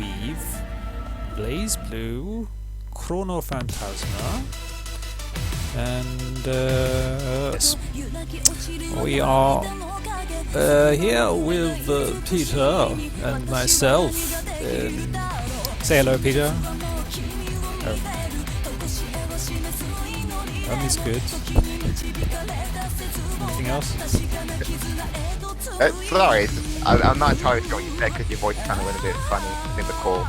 with Blazblue Chronophantasma, and we are here with Peter and myself. Say hello, Peter. He's good. Anything else? Sorry, I'm not entirely sure what you said because your voice kind of went a bit funny in the call.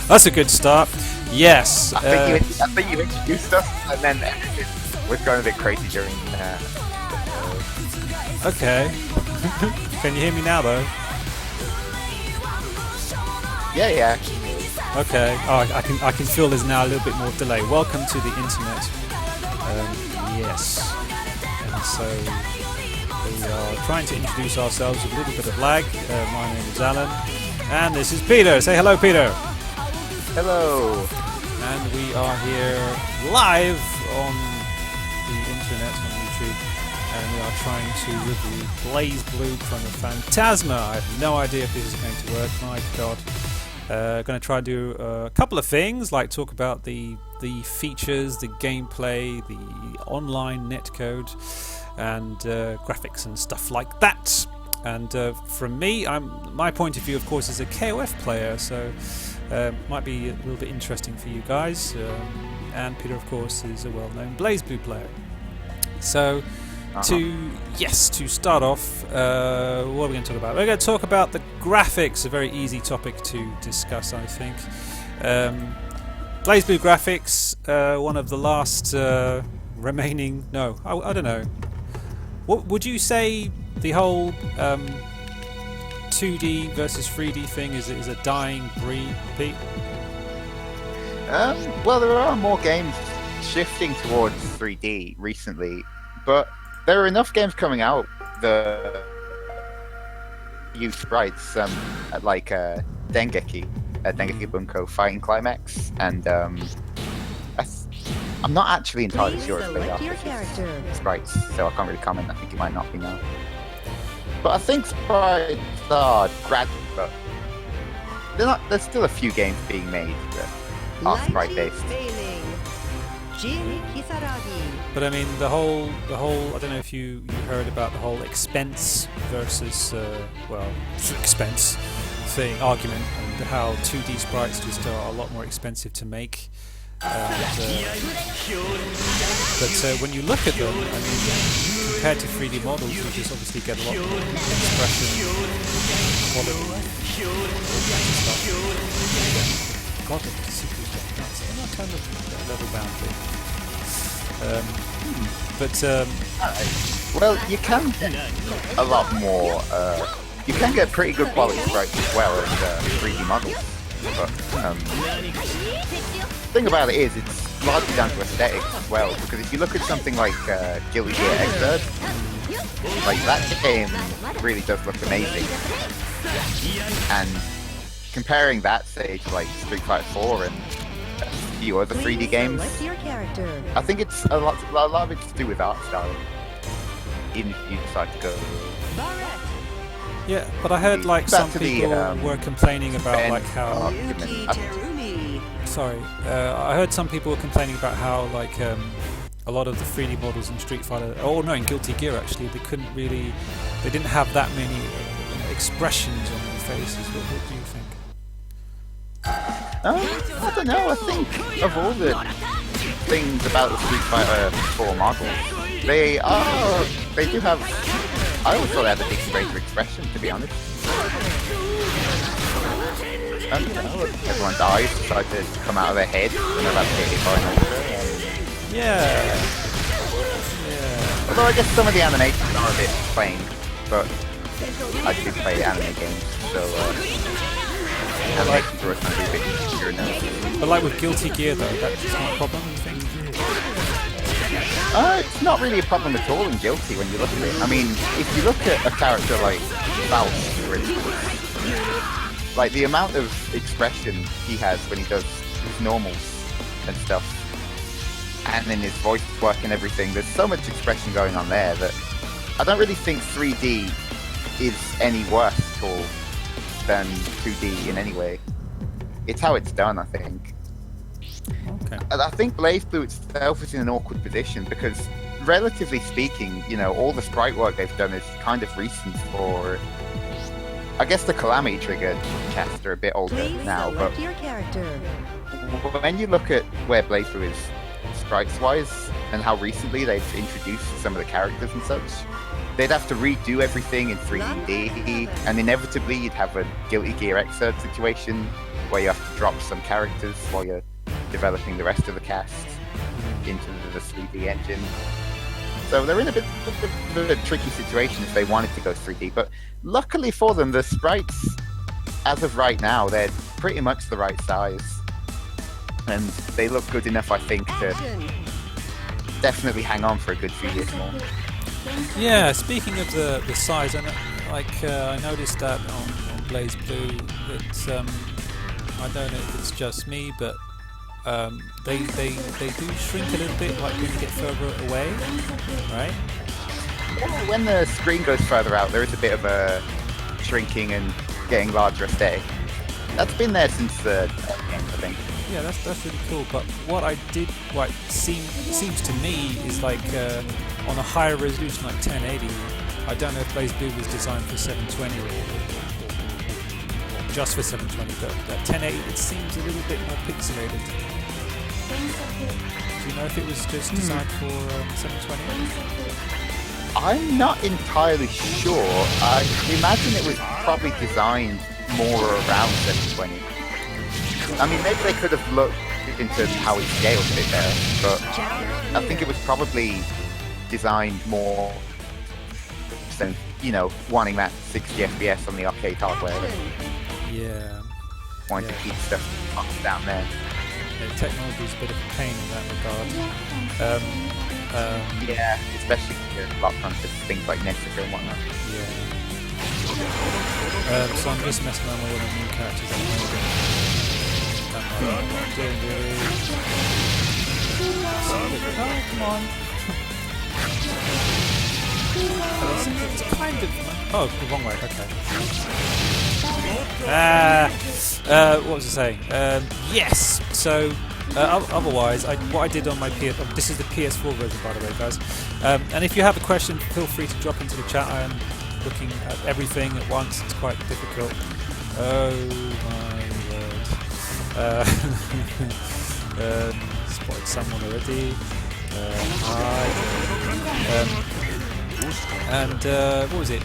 That's a good start. Yes. I think you introduced us, and then everything was going a bit crazy during. Okay. Can you hear me now, though? Yeah. Okay. Oh, I can feel there's now a little bit more delay. Welcome to the internet. Yes. And so we are trying to introduce ourselves with a little bit of lag. My name is Alan, and this is Peter. Say hello, Peter. Hello. And we are here live on the internet on YouTube, and we are trying to review Blazblue Chronophantasma. I have no idea if this is going to work. My God. Going to try and do a couple of things, like talk about the features, the gameplay, the online netcode, and graphics and stuff like that. And from me, my point of view, of course, is a KOF player, so might be a little bit interesting for you guys. And Peter, of course, is a well-known Blazblue player. So. To start off, what are we going to talk about? We're going to talk about the graphics, a very easy topic to discuss, I think. Blazblue graphics, one of the last remaining... No, I don't know. What would you say the whole 2D versus 3D thing is a dying breed, Pete? Well, there are more games shifting towards 3D recently, but there are enough games coming out that use sprites, like Dengeki Bunko Fighting Climax, and I'm not actually entirely sure if they are sprites, so I can't really comment. I think it might not be now. But I think sprites are gradual, but there's still a few games being made that are sprite based. But I mean, the whole. I don't know if you heard about the whole expense versus expense thing argument, and how 2D sprites just are a lot more expensive to make. But when you look at them, I mean, compared to 3D models, you just obviously get a lot more expression, quality, all kinds of stuff. God, the secret that's kind of level bound thing. Well, you can get a lot more. You can get pretty good quality sprites as well as 3D models. But the thing about it is, it's largely down to aesthetics as well. Because if you look at something like Guilty Gear Xrd, like that game really does look amazing. And comparing that, say, to like Street Fighter 4 and a few other 3D games, I think it's a lot of it's to do with art style. Even if you decide to go. Yeah, but I heard like some people were complaining about like how. Sorry, I heard some people were complaining about how like a lot of the 3D models in Street Fighter, in Guilty Gear actually, they didn't have that many expressions on their faces. What do you think? I don't know. I think of all the things about the Street Fighter 4 models, they do have. I always thought they had a decent range of expression, to be honest. And everyone's eyes try to come out of their head when they're about to get hit by an ultra. Yeah. Although I guess some of the animations are a bit plain, but I do play anime games, so animations are going to be a bit easier now. But like with Guilty Gear though, that's not a problem, you think? It's not really a problem at all in Guilty when you look at it. I mean, if you look at a character like Faust, for instance, like the amount of expression he has when he does his normals and stuff, and then his voice work and everything, there's so much expression going on there that I don't really think 3D is any worse at all than 2D in any way. It's how it's done, I think. Okay. And I think Blazblue itself is in an awkward position because, relatively speaking, you know, all the sprite work they've done is kind of recent for. I guess the Calamity Trigger casts are a bit older now, but your character. when you look at where Blazblue is sprites-wise and how recently they've introduced some of the characters and such, they'd have to redo everything in 3D, and inevitably you'd have a Guilty Gear Xrd situation where you have to drop some characters while you're developing the rest of the cast into the 3D engine. So they're in a bit of a tricky situation if they wanted to go 3D, but luckily for them, the sprites, as of right now, they're pretty much the right size. And they look good enough, I think, to definitely hang on for a good few years more. Yeah, speaking of the size, I noticed that on Blazblue that I don't know if it's just me, but they do shrink a little bit, like when you get further away, right? Yeah, when the screen goes further out, there is a bit of a shrinking and getting larger aesthetic. That's been there since the end, I think. Yeah, that's really cool. But what seems to me is like on a higher resolution, like 1080. I don't know if Blazblue was designed for 720 or just for 720, but at 1080 it seems a little bit more pixelated. Do you know if it was just designed for 720? I'm not entirely sure. I imagine it was probably designed more around 720. I mean, maybe they could have looked into how it scaled a bit better, but I think it was probably designed more than, you know, wanting that 60 FPS on the arcade hardware. Yeah. Wanting to keep stuff down there. Yeah, technology is a bit of a pain in that regard. Yeah, especially locked onto things like Nexus and whatnot. Yeah. So I'm just messing around with all the new characters I'm making. I'm doing really. Oh, come on. It's kind of. Oh, the wrong way. Okay. What was I saying? Yes. So. Otherwise, what I did on my this is the PS4 version, by the way, guys. And if you have a question, feel free to drop into the chat. I am looking at everything at once. It's quite difficult. Oh my word! Spotted someone already. What was it?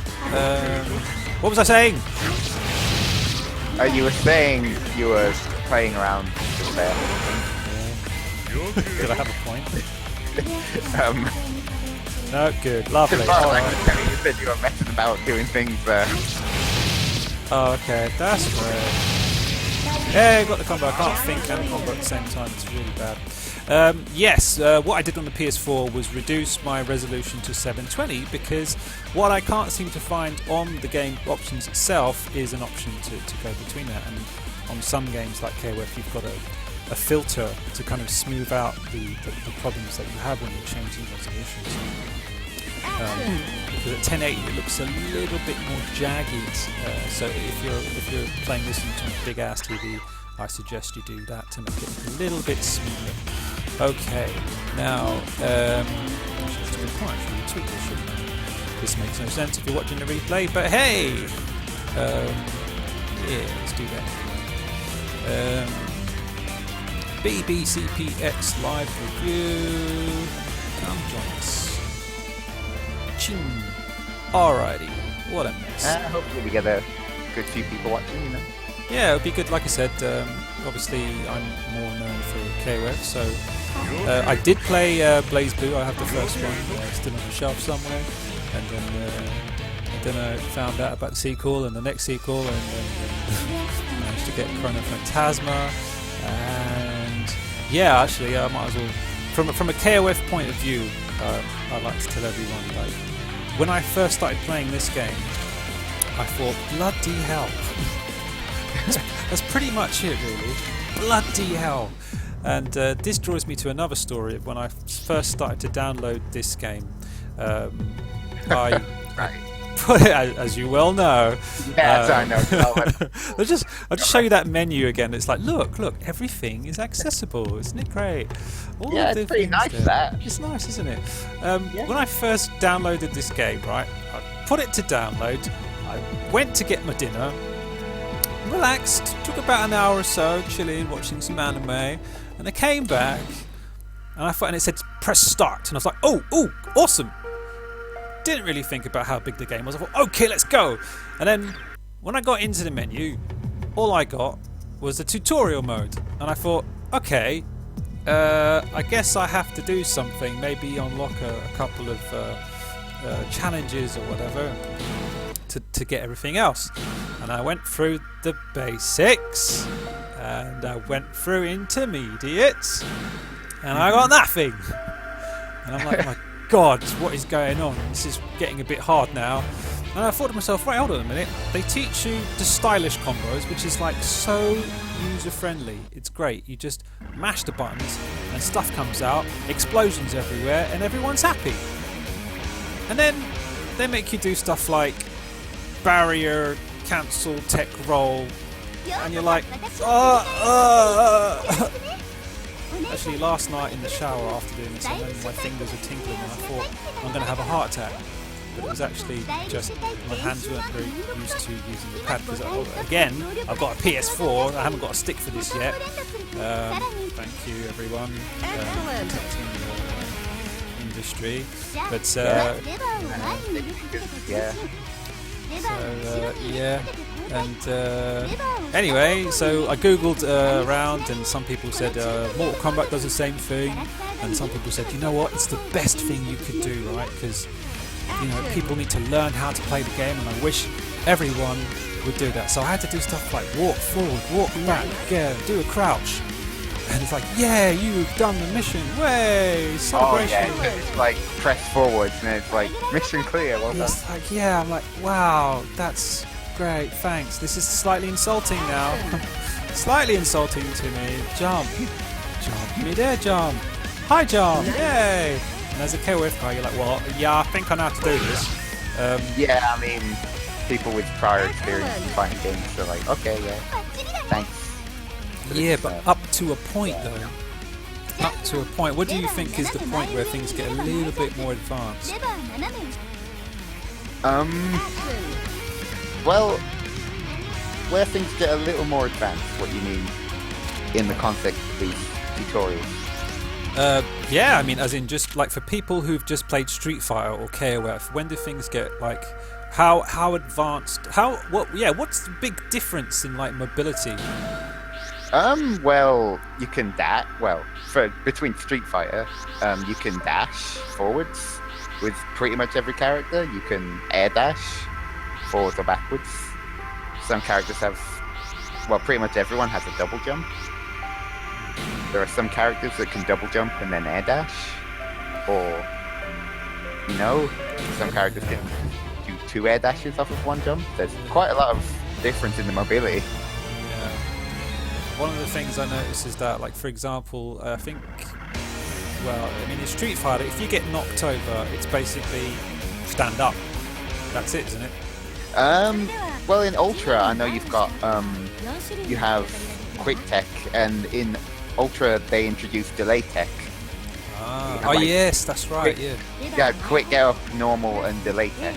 What was I saying? You were saying you were playing around there. Did I have a point? No, good, lovely. As far as I can tell, you said you were messing about doing things there. Oh, okay, that's great. Yeah, got the combo. I can't think and combo at the same time. It's really bad. Yes, what I did on the PS4 was reduce my resolution to 720 because what I can't seem to find on the game options itself is an option to go between that. And on some games like KOF, you've got a filter to kind of smooth out the problems that you have when you're changing resolutions. Because at 1080 it looks a little bit more jagged. So if you're playing this on a big ass TV, I suggest you do that to make it a little bit smoother. Okay, now actually, retweet this, shouldn't I? This makes no sense if you're watching the replay, but hey, yeah, let's do that. BBCPX live review. Come join us. Ching. Alrighty, what a mess. Hopefully we get a good few people watching, you know. Yeah, it would be good. Like I said, obviously I'm more known for KOF, so I did play Blazblue. I have the first one still on the shelf somewhere, and then I found out about the sequel and the next sequel, and then managed to get Chronophantasma. And yeah, actually, I might as well. From a KOF point of view, I like to tell everyone, like, when I first started playing this game, I thought, bloody hell. That's pretty much it, really. Bloody hell. And this draws me to another story. When I first started to download this game, I put it, as you well know. Yes, I know. I'll just show you that menu again. It's like, look, everything is accessible. Isn't it great? All Yeah, of the it's pretty things nice, there. that. It's nice, isn't it? Yeah. When I first downloaded this game, right, I put it to download. I went to get my dinner, relaxed, took about an hour or so, chilling, watching some anime, and I came back, and it said press start, and I was like, oh, awesome. Didn't really think about how big the game was. I thought, okay, let's go. And then when I got into the menu, all I got was the tutorial mode, and I thought, okay, I guess I have to do something, maybe unlock a couple of challenges or whatever to get everything else. And I went through the basics, and I went through intermediates, and I got nothing. And I'm like, oh my God, what is going on? This is getting a bit hard now. And I thought to myself, right, hold on a minute. They teach you the stylish combos, which is like so user-friendly. It's great. You just mash the buttons and stuff comes out, explosions everywhere, and everyone's happy. And then they make you do stuff like barrier, cancel, tech roll, and you're like, Actually, last night in the shower after doing this, my fingers were tingling and I thought I'm going to have a heart attack. But it was actually just my hands weren't very used to using the pad because, again, I've got a PS4. I haven't got a stick for this yet. Thank you, everyone. Protecting the industry. But, Yeah. So, yeah. And anyway, so I googled around, and some people said Mortal Kombat does the same thing, and some people said, you know what, it's the best thing you could do, right? Because people need to learn how to play the game, and I wish everyone would do that. So I had to do stuff like walk forward, walk back, do a crouch, and it's like, yeah, you've done the mission, way celebration. Oh yeah, it's like press forward, and it's like mission clear. Well done. It's like, yeah, I'm like, wow, that's great, thanks. This is slightly insulting now. Slightly insulting to me. Jump, mid-air jump, high jump, yay! And as a KOF guy, you're like, well, yeah, I think I know how to do this. Yeah, I mean, people with prior experience in fighting games are like, okay, yeah, thanks. Yeah, but up to a point, though. Up to a point. What do you think is the point where things get a little bit more advanced? Well, where things get a little more advanced, what do you mean in the context of these tutorials? Yeah, I mean, as in just like for people who've just played Street Fighter or KOF, when do things get like how advanced? What's the big difference in like mobility? Well, you can dash. Well, between Street Fighter, you can dash forwards with pretty much every character. You can air dash forwards or backwards. Some characters have, well, pretty much everyone has a double jump. There are some characters that can double jump and then air dash, or some characters can do 2 air dashes off of 1 jump. There's quite a lot of difference in the mobility. Yeah. One of the things I noticed is that, like, for example, I think, in Street Fighter, if you get knocked over, it's basically stand up. That's it, isn't it? Well, in Ultra, I know you've got, you have quick tech, and in Ultra they introduced delay tech. Yes, that's right, yeah. Yeah, quick get up, normal, and delay tech,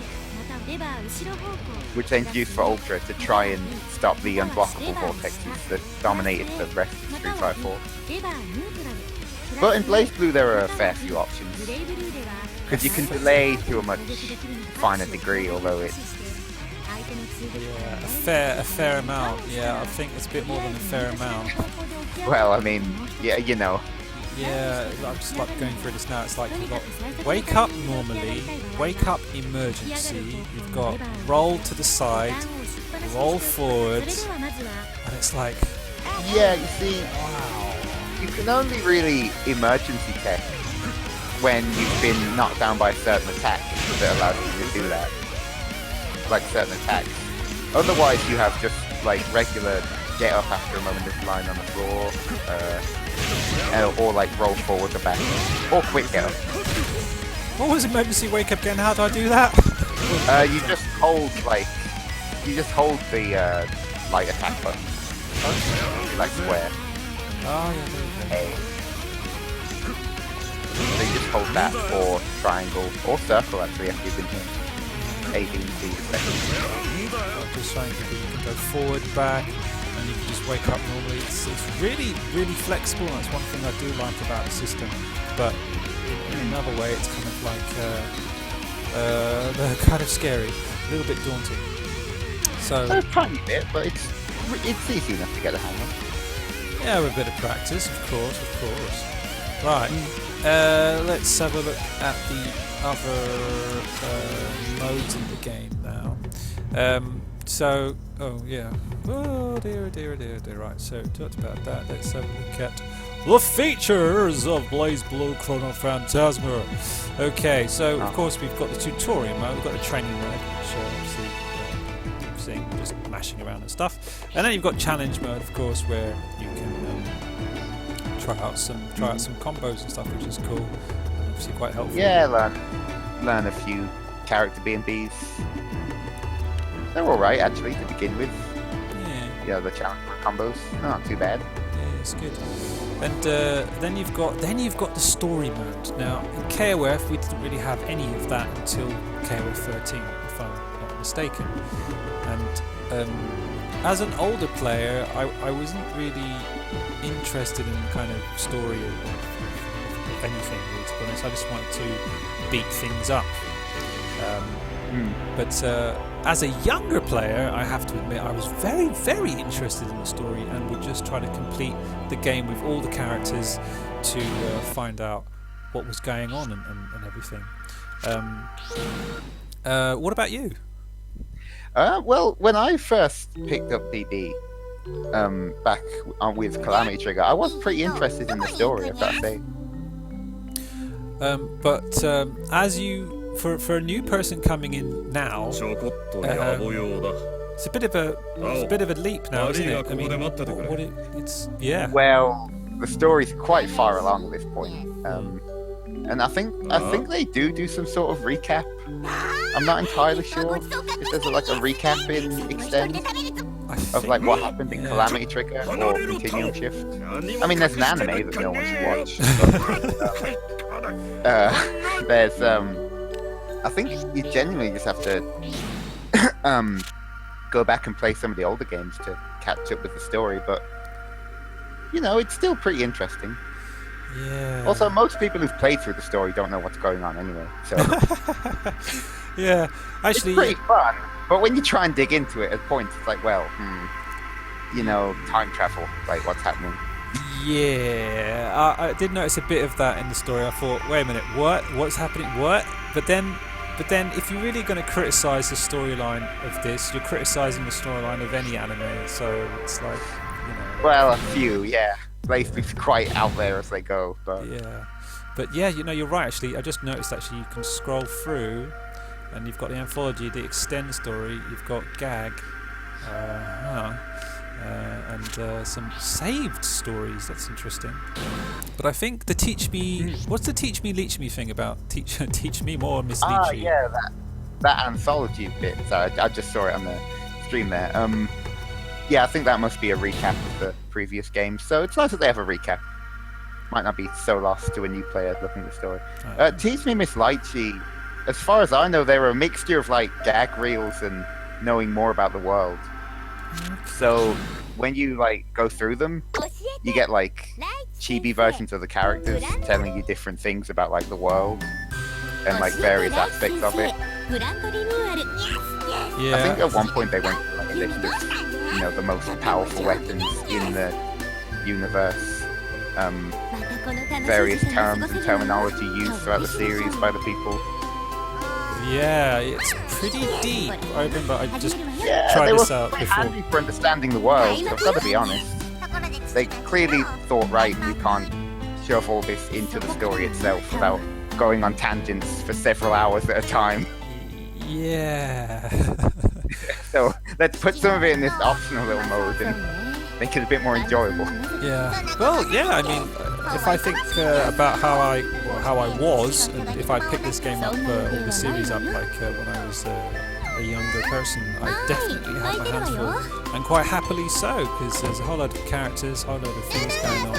which they introduced for Ultra to try and stop the unblockable vortexes that dominated the rest of Street Fighter 4. But in Blazblue there are a fair few options, because you can delay to a much finer degree, although it's... Yeah, a fair amount. Yeah, I think it's a bit more than a fair amount. Well, I mean, yeah, Yeah, I'm just like going through this now. It's like you've got wake up normally, wake up emergency, you've got roll to the side, roll forward, and it's like... Yeah, you see, wow. You can only really emergency tech when you've been knocked down by a certain attack that allows you to do that. Like certain attacks. Otherwise you have just like regular get up after a moment of lying on the floor, or like roll forward or back, or quick get up. What was emergency wake up again? How do I do that? You just hold the light attack button, like square. Oh yeah, there you go. So you just hold that, or triangle, or circle actually after you've been here. A, B, and C respectively. Just trying to you can go forward, back, and you can just wake up normally. It's really, really flexible. That's one thing I do like about the system. But in another way, it's kind of like kind of scary, a little bit daunting. So A tiny bit, but it's easy enough to get a hang of. yeah, with a bit of practice, of course. Right, let's have a look at the other modes in the game now. Oh yeah. Oh dear. Right, so talked about that. Let's have a look at the features of Blazblue Chronophantasma. Okay, so of course we've got the tutorial mode, we've got the training mode, which obviously you've seen just mashing around and stuff. And then you've got challenge mode, of course, where you can try out some combos and stuff, which is cool. And obviously quite helpful. Yeah, learn a few character B&Bs. They're alright actually to begin with. Yeah, the challenge combos, not too bad. Yeah, it's good. And then you've got the story mode. Now in KOF we didn't really have any of that until KOF 13, if I'm not mistaken. And as an older player, I wasn't really interested in the kind of story of anything, really, to be honest. I just wanted to beat things up. But as a younger player, I have to admit, I was very, very interested in the story and would just try to complete the game with all the characters to find out what was going on and everything. What about you? Well, when I first picked up DD back with Calamity Trigger, I was pretty interested in the story, I've got to say. But as you... For a new person coming in now, it's a bit of a leap now, isn't it? I mean, it's yeah. Well, the story's quite far along at this point, and I think they do some sort of recap. I'm not entirely sure if there's like a recap in Extend of like what happened in Calamity Trigger or Continuum Shift. I mean, there's an anime that no one should watch. But, there's I think you genuinely just have to go back and play some of the older games to catch up with the story, but you know, it's still pretty interesting. Yeah. Also, most people who've played through the story don't know what's going on anyway, so yeah, actually, it's pretty fun. But when you try and dig into it, at points it's like, well, you know, time travel, like what's happening. Yeah, I did notice a bit of that in the story. I thought, wait a minute, what's happening? What? But then, if you're really going to criticize the storyline of this, you're criticizing the storyline of any anime. So it's like, you know. Well, a few, yeah. Blazeblue's quite out there as they go, but yeah, you know, you're right. Actually, I just noticed you can scroll through, and you've got the anthology, the Extend story. You've got Gag, and some saved stories. That's interesting. But I think the Teach Me... What's the Teach Me, Leech Me thing about? Teach Me More, Miss Leechy. Yeah, that anthology bit. So I just saw it on the stream there. Yeah, I think that must be a recap of the previous games. So it's nice that they have a recap. Might not be so lost to a new player looking at the story. Teach Me, Miss Lychee. As far as I know, they're a mixture of like gag reels and knowing more about the world. So when you like go through them, you get like chibi versions of the characters telling you different things about like the world and like various aspects of it. Yeah. I think at one point they went through like a list of, you know, the most powerful weapons in the universe, various terms and terminology used throughout the series by the people. Yeah, it's pretty deep. I remember I just Yeah, tried they this were out quite before. handy for understanding the world, I've got to be honest. They clearly thought, right, we can't shove all this into the story itself without going on tangents for several hours at a time. Yeah. So let's put some of it in this optional little mode and make it a bit more enjoyable. Yeah. Well, yeah. I mean, if I think about how I was, and if I picked this game up or the series up like when I was a younger person, I definitely have my hands full, and quite happily so, because there's a whole lot of characters, a whole lot of things going on,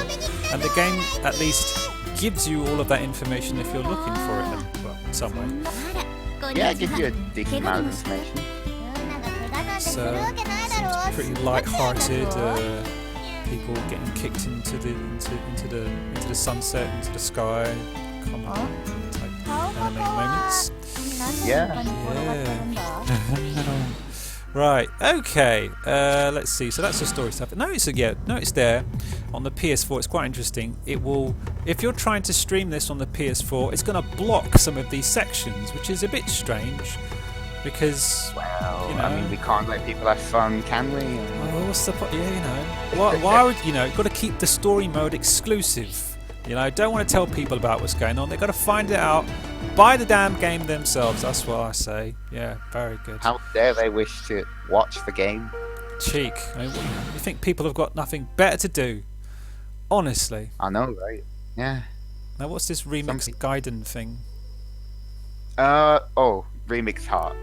and the game at least gives you all of that information if you're looking for it in some way. Yeah, it gives you a decent amount of information. So seems pretty light-hearted. People getting kicked into the sunset, into the sky, common type anime moments. Yeah. Right. Okay. Let's see. So that's the story stuff. Notice there on the PS4. It's quite interesting. It will, if you're trying to stream this on the PS4, it's going to block some of these sections, which is a bit strange. Because, well, you know, I mean, we can't let people have fun, can we? Well, what's the point? Yeah, you know. Why would you've got to keep the story mode exclusive? You know, don't want to tell people about what's going on. They've got to find it out by the damn game themselves. That's what I say. Yeah, very good. How dare they wish to watch the game? Cheek. I mean, you think people have got nothing better to do? Honestly. I know, right? Yeah. Now, what's this remix Gaiden thing? Remix Heart.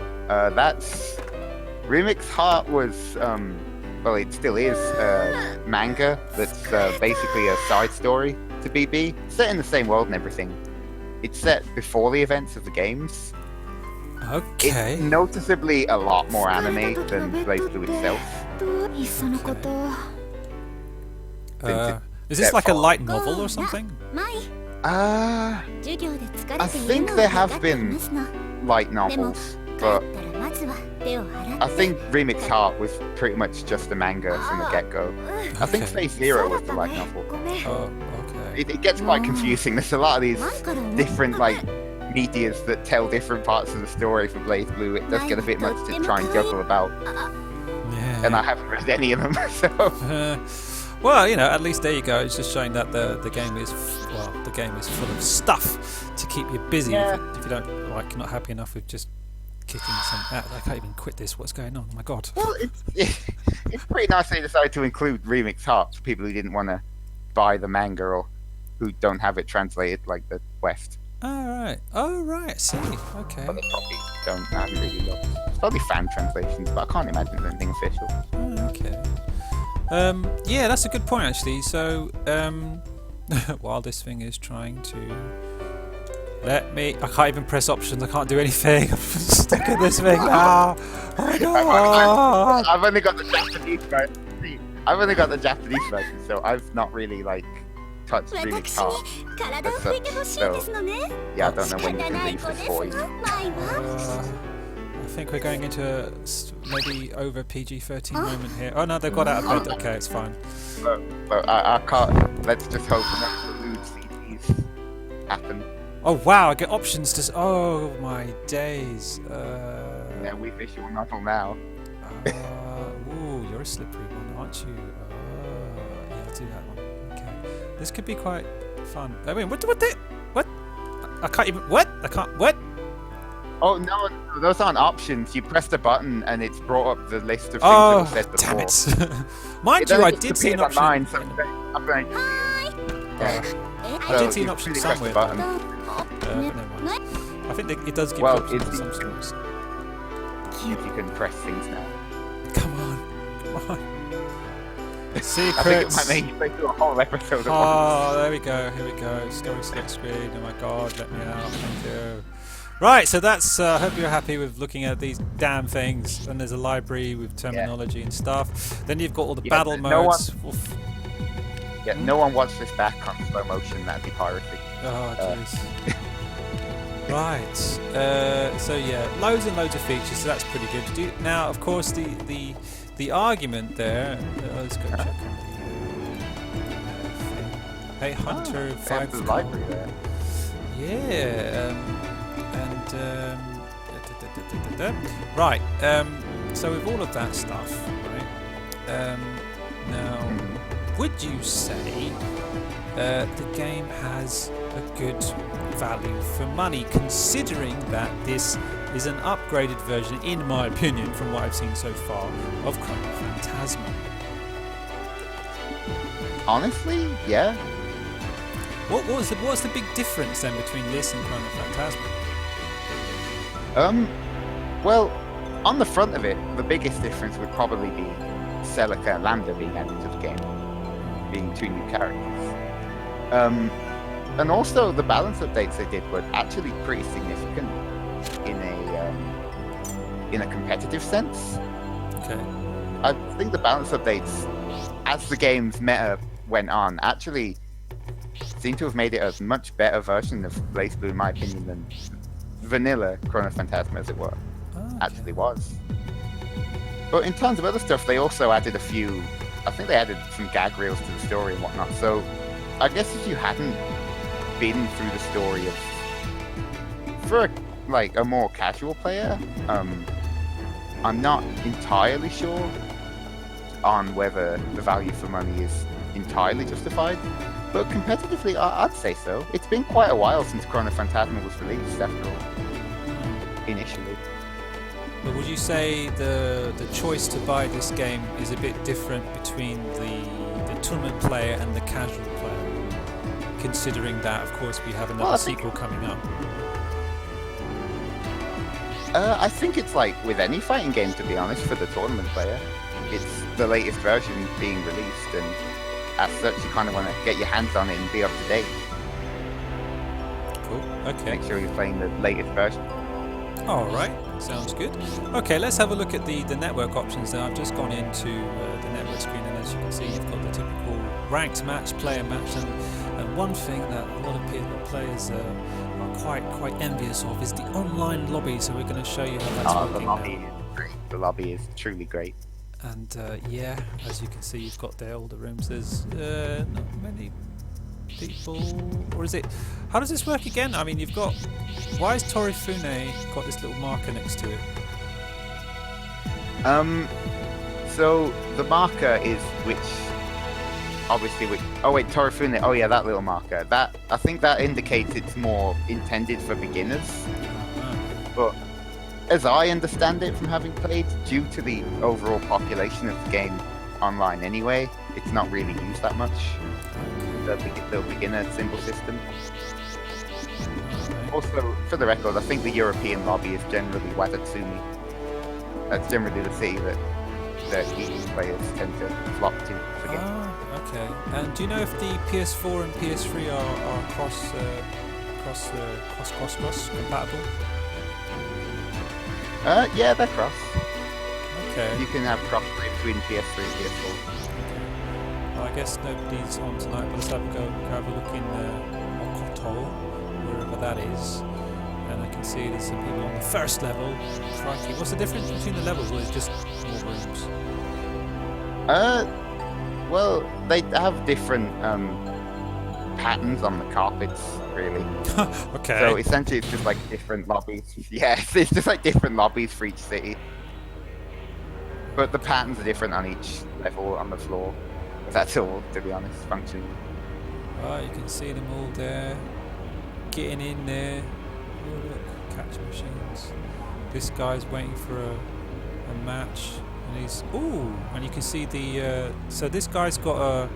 That's Remix Heart was well, it still is manga that's basically a side story to BB, set in the same world and everything. It's set before the events of the games. Okay. It's noticeably a lot more anime than Blazblue itself. Okay. Is this like a light novel or something? I think there have been light novels, but I think Remix Heart was pretty much just a manga from the get-go. I think Phase Zero was the light novel. Oh, okay. It gets quite confusing. There's a lot of these different medias that tell different parts of the story for BlazBlue. It does get a bit much to try and juggle about. Yeah. And I haven't read any of them, so... Well, you know, at least there you go. It's just showing that the game is full of stuff to keep you busy. Yeah. If you don't you're not happy enough with just kicking some. I can't even quit this. What's going on? Oh my god. Well, it's pretty nice they decided to include Remix Heart for people who didn't want to buy the manga or who don't have it translated like the West. Oh right. See. Okay. But they probably don't. I haven't really looked. It's probably fan translations, but I can't imagine there's anything official. Oh, okay. Yeah, that's a good point actually. So, while this thing is trying to I can't even press options. I can't do anything. I'm stuck in this thing now. Oh my god! I've only got the Japanese version. So I've not really touched Remix Heart. So yeah, I don't know when you can leave this void. I think we're going into maybe over PG-13 moment here. Oh no, they've got out of bed. Okay, it's fine. But I can't. Let's just hope that the lewd CDs happen. Oh wow, I get options to. Oh my days. Yeah, we visual novel now. Ooh, you're a slippery one, aren't you? Yeah, I'll do that one. Okay, this could be quite fun. I mean, what? I can't even. What? I can't. What? Oh no, those aren't options. You press the button and it's brought up the list of things that were said before. Damn it! Mind you, I did see an option. I did see an option somewhere. Never mind. I think it does give you options of some sorts. You can press things now. Come on. Secrets. I think it might make you play through a whole episode. There we go. Here we go. Story select screen. Oh my god, let me out. Thank you. Right, so that's. I hope you're happy with looking at these damn things. And there's a library with terminology and stuff. Then you've got all the battle modes. No one wants this back on slow motion. That'd be piracy. Oh jeez. Right. So yeah, loads and loads of features. So that's pretty good. Now, of course, the argument there. Let's go check on the thing. Hey, Hunter, 5 the library there. Yeah. Right. So with all of that stuff, right? Now, would you say the game has a good value for money, considering that this is an upgraded version, in my opinion, from what I've seen so far, of Chronophantasma? Honestly, yeah. What's the big difference then between this and Chronophantasma? Well, on the front of it, the biggest difference would probably be Celica and Lambda being added to the game, being 2 new characters. And also the balance updates they did were actually pretty significant in a competitive sense. Okay. I think the balance updates, as the game's meta went on, actually seem to have made it a much better version of Blazblue, in my opinion, than vanilla Chronophantasma, as it were, actually was. But in terms of other stuff, they also added I think they added some gag reels to the story and whatnot. So I guess if you hadn't been through the story for a more casual player, I'm not entirely sure on whether the value for money is entirely justified. But competitively, I'd say so. It's been quite a while since Chronophantasma was released, after all, initially. But would you say the choice to buy this game is a bit different between the tournament player and the casual player? Considering that, of course, we have another sequel coming up. I think it's like with any fighting game, to be honest, for the tournament player. It's the latest version being released, and as such, you kind of want to get your hands on it and be up to date. Cool, okay. Make sure you're playing the latest version. Alright, sounds good. Okay, let's have a look at the network options then. I've just gone into the network screen, and as you can see, you've got the typical ranked match, player match, and one thing that a lot of players are quite envious of is the online lobby, so we're going to show you how that's working. The lobby is great. The lobby is truly great. And yeah, as you can see, you've got there all the rooms. There's not many people, or is it? How does this work again? I mean, you've got. Why has Torifune got this little marker next to it? So the marker is obviously oh wait, Torifune. Oh yeah, that little marker. That I think that indicates it's more intended for beginners. But as I understand it from having played, due to the overall population of the game online anyway, it's not really used that much. The beginner symbol system. Also, for the record, I think the European lobby is generally Watatsumi. That's generally the city that EU players tend to flock to for games. Okay. And do you know if the PS4 and PS3 are cross compatible? Yeah, they're cross. Okay. You can have crossplay between PS3 and PS4. Well, I guess nobody's on tonight, but let's have a look in Okoto, wherever that is. And I can see there's some people on the first level. Crikey. What's the difference between the levels, or is it just more rooms? Well, they have different patterns on the carpets, really. Okay. So essentially it's just like different lobbies. Yes, it's just like different lobbies for each city. But the patterns are different on each level on the floor. That's all, to be honest, functioning. Right, you can see them all there. Getting in there. Oh, look, catch machines. This guy's waiting for a match. And he's... Ooh! And you can see the... so this guy's got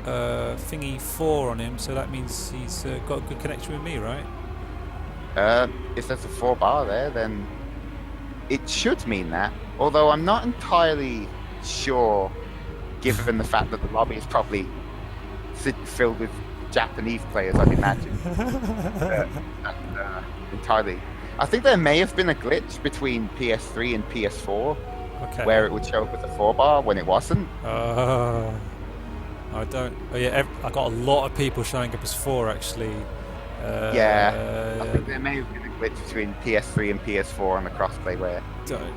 a thingy 4 on him, so that means he's got a good connection with me, right? If there's a 4 bar there, then it should mean that. Although I'm not entirely sure, given the fact that the lobby is probably filled with Japanese players, I'd imagine. Entirely. I think there may have been a glitch between PS3 and PS4, where it would show up with a 4 bar when it wasn't. I don't. Oh yeah, I got a lot of people showing up as 4 actually. Yeah, I think there may have been a glitch between PS3 and PS4 on the crossplay where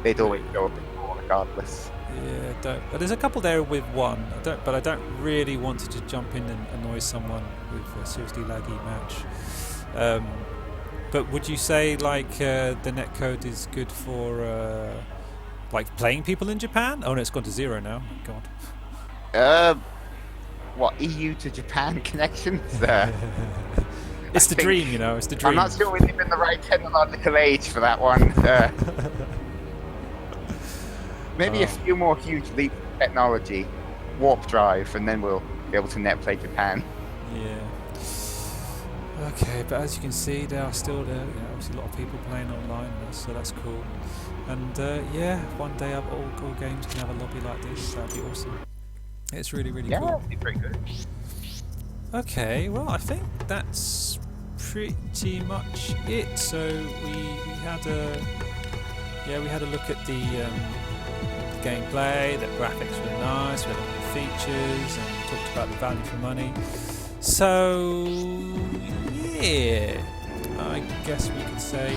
they'd always show up as 4 regardless. Yeah, don't. But there's a couple there with 1. But I don't really want to just jump in and annoy someone with a seriously laggy match. But would you say like the netcode is good for like playing people in Japan? Oh no, it's gone to 0 now. God. What, EU to Japan connections? It's the dream, you know. It's the dream. I'm not sure we live in the right technological age for that one. Maybe a few more huge leaps of technology, warp drive, and then we'll be able to net play Japan. Yeah. Okay, but as you can see, there are still obviously a lot of people playing online, so that's cool. And yeah, one day all games can have a lobby like this. That'd be awesome. It's really cool. Yeah, it'd be pretty good. Okay, well, I think that's pretty much it. So we had a look at the gameplay. The graphics were nice. We had a lot of features and talked about the value for money. So yeah, I guess we could say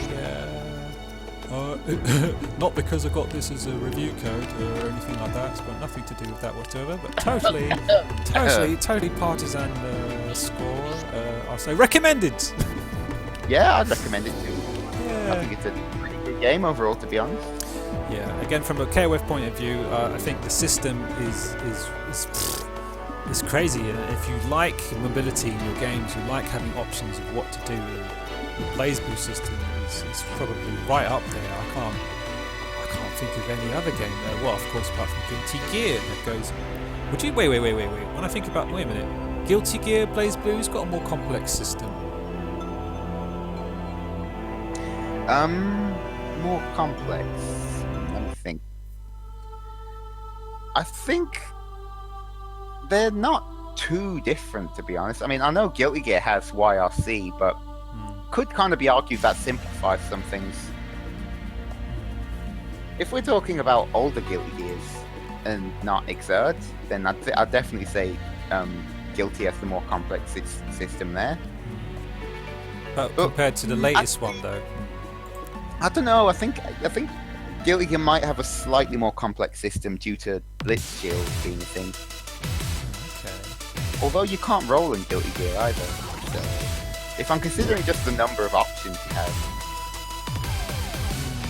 not because I got this as a review code or anything like that. It's got nothing to do with that whatsoever. But totally partisan score. I'll say recommended. Yeah, I'd recommend it too. Yeah. I think it's a pretty good game overall, to be honest. Yeah. Again, from a KOF point of view, I think the system is crazy. And if you like mobility in your games, you like having options of what to do. The Blazblue system is probably right up there. I can't think of any other game. Well, of course, apart from Guilty Gear, that goes. Would you wait? When I think about wait a minute, Guilty Gear Blazblue's got a more complex system. More complex. Let me think. I think they're not too different, to be honest. I mean, I know Guilty Gear has YRC, but could kind of be argued that simplifies some things. If we're talking about older Guilty Gears and not Exert, then I'd definitely say Guilty has the more complex system there. But compared to the latest one, though, I don't know. I think Guilty Gear might have a slightly more complex system due to Blitz Shield being a thing. okay. Although you can't roll in Guilty Gear either. So if I'm considering just the number of options you have,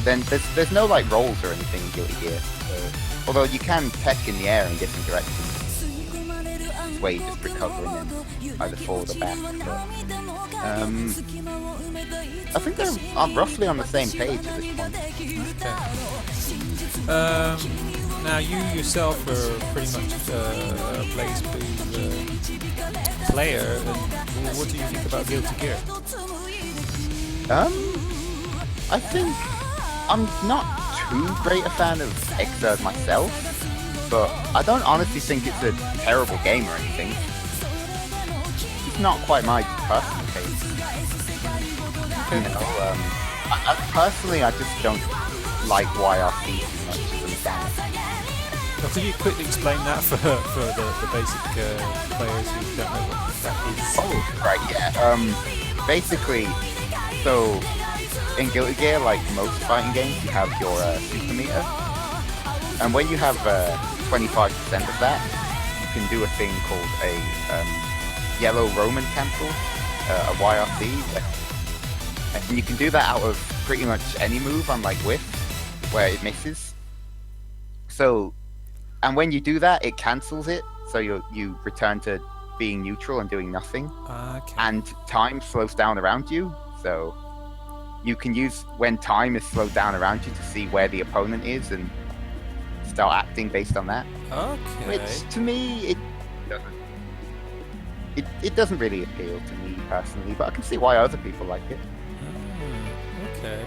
then there's no like rolls or anything in Guilty Gear. So, although you can peck in the air in different directions, where you just recover and then either forward or back. But, I think they're roughly on the same page at this point. Okay. Now you yourself are pretty much a Blazblue player, and what do you think about Guilty Gear? I think I'm not too great a fan of Exerd myself, but I don't honestly think it's a terrible game or anything. It's not quite my personal taste. You know, I personally, I just don't like YRC too much as a mechanic. Well, could you quickly explain that for the basic players who don't know what that is? Oh, right, yeah. Basically, so in Guilty Gear, like most fighting games, you have your super meter, and when you have 25% of that, you can do a thing called a yellow Roman cancel, a YRC. And you can do that out of pretty much any move on like Whiff, where it misses. So, and when you do that, it cancels it, so you return to being neutral and doing nothing. Okay. And time slows down around you, so you can use when time is slowed down around you to see where the opponent is and start acting based on that. Okay. Which to me, it doesn't really appeal to me personally, but I can see why other people like it. Okay.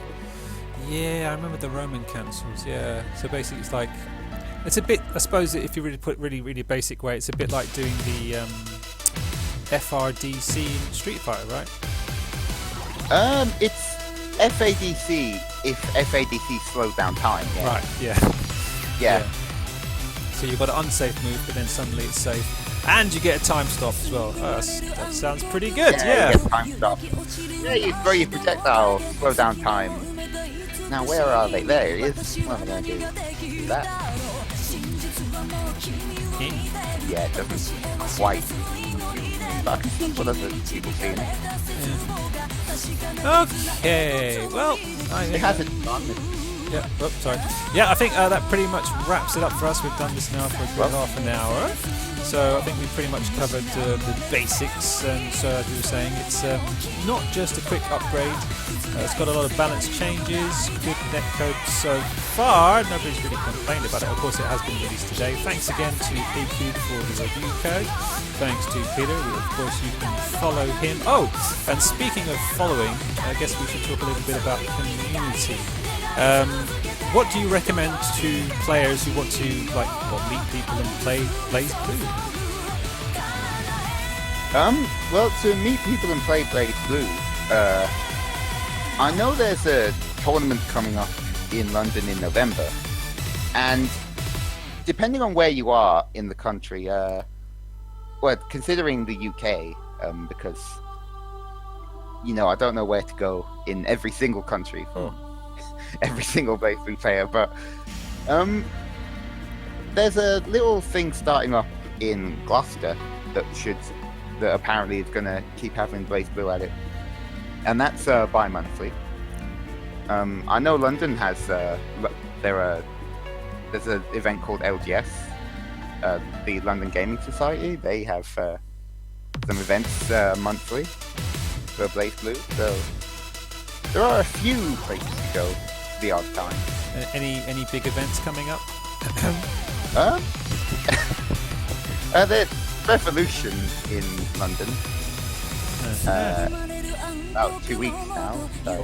Yeah, I remember the Roman cancels. Yeah. So basically, it's like it's a bit. I suppose if you really put really basic way, it's a bit like doing the FRDC in Street Fighter, right? It's FADC if FADC slows down time. Yeah. Right. Yeah. Yeah. So you've got an unsafe move, but then suddenly it's safe, and you get a time stop as well. Oh, that sounds pretty good. Yeah. You get time stop. Yeah, you throw your projectile, slow down time. Now where are they? There it is. What am I going to do? That? Yeah, it doesn't quite. But I can see what other people seeing it. Yeah. Okay. Well, it has its fun. Yeah, oops, sorry. Yeah, I think that pretty much wraps it up for us. We've done this now for a good half an hour. So I think we pretty much covered the basics, and so as we were saying, it's not just a quick upgrade. It's got a lot of balance changes, good netcode so far. Nobody's really complained about it. Of course, it has been released today. Thanks again to ACube for the review code. Thanks to Peter. Of course, you can follow him. Oh, and speaking of following, I guess we should talk a little bit about community. What do you recommend to players who want to meet people and play BlazBlue? Well, to meet people and play BlazBlue, I know there's a tournament coming up in London in November, and depending on where you are in the country, well, considering the UK, because I don't know where to go in every single country for every single BlazBlue player, but there's a little thing starting up in Gloucester that apparently is going to keep having BlazBlue at it, and that's bi-monthly. I know London has there's an event called LGS, the London Gaming Society. They have some events monthly for BlazBlue, so there are a few places to go the odd time. Any big events coming up? There's Revolution in London. About 2 weeks now. So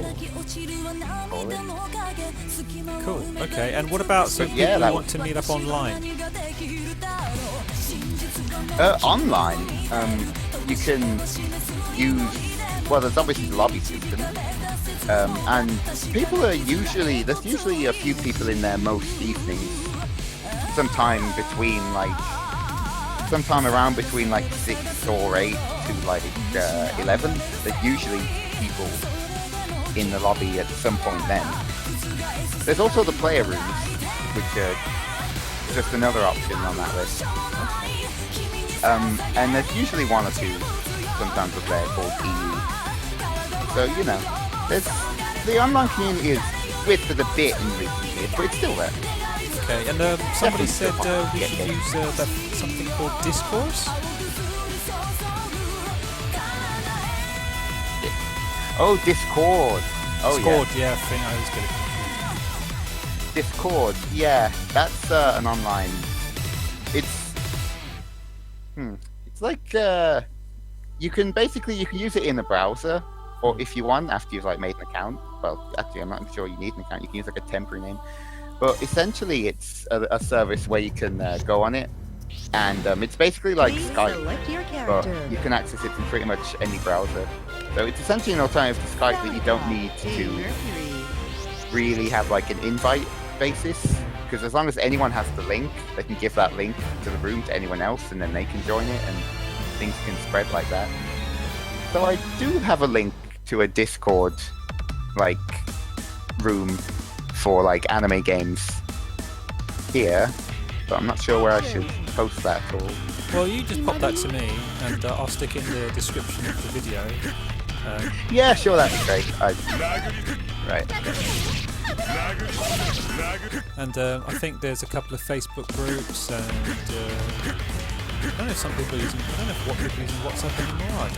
cool. Okay. And what about people who want to meet up online? Online, you can use. Well, there's obviously the lobby system, and people are there's usually a few people in there most evenings. Sometime around between 6 or 8 to 11. There's usually people in the lobby at some point then. There's also the player rooms, which are just another option on that list. And there's usually one or two sometimes up there called EU. So, there's the online community is with a bit in recent years, but it's still there. Okay, and somebody said we should use something called Discourse. Oh, Discord. Oh, Discord, yeah, I think I always get it confused. Discord, yeah, that's an online. It's like you can use it in a browser, or if you want, after you've made an account. Well, actually, I'm not sure you need an account. You can use a temporary name. But essentially, it's a service where you can go on it, and it's basically like Skype, but you can access it from pretty much any browser. So it's essentially an alternative to Skype that you don't need to really have an invite basis, because as long as anyone has the link, they can give that link to the room to anyone else, and then they can join it, and things can spread like that. So I do have a link to a Discord room for anime games here, but I'm not sure where I should post that at all. Well, you just pop that to me, and I'll stick in the description of the video. Yeah, sure, that'd be great. Right. And I think there's a couple of Facebook groups, and I don't know if some people are using. I don't know if people are using WhatsApp anymore.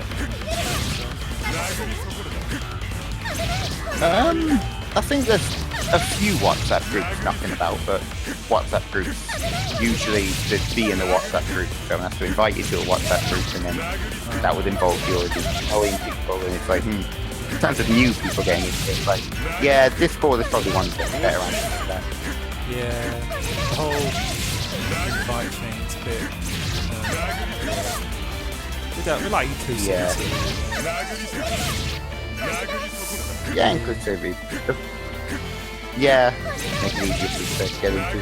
I think there's a few WhatsApp groups knocking about, but WhatsApp groups usually to be in the WhatsApp group, someone has to invite you to a WhatsApp group, and then that would involve you already knowing people, and it's in terms of new people getting into it, yeah, Discord is probably one that's better answer to that. Yeah, the whole invite thing is a bit. We like inclusivity. Yeah, inclusivity. Yeah, make it easier for people to get into.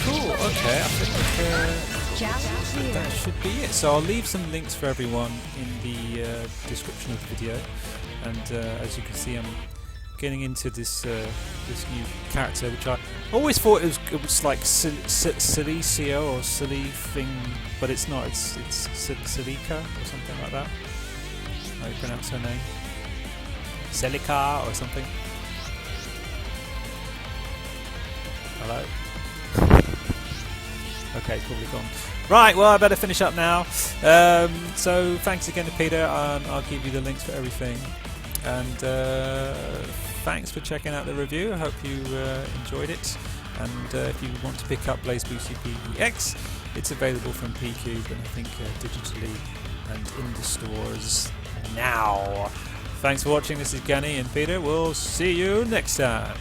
Cool, okay, I think that should be it. So I'll leave some links for everyone in the description of the video, and as you can see, I'm getting into this new character, which I always thought it was like Celicio or Silly thing, but it's not. It's Celica or something like that. How do you pronounce her name? Celica or something. Hello. Okay, it's probably gone. Right, well, I better finish up now. So thanks again to Peter. I'll give you the links for everything. And thanks for checking out the review. I hope you enjoyed it. And if you want to pick up Blazblue CPX, it's available from P-Cube and I think digitally and in the stores now. Thanks for watching. This is Gunny and Peter. We'll see you next time.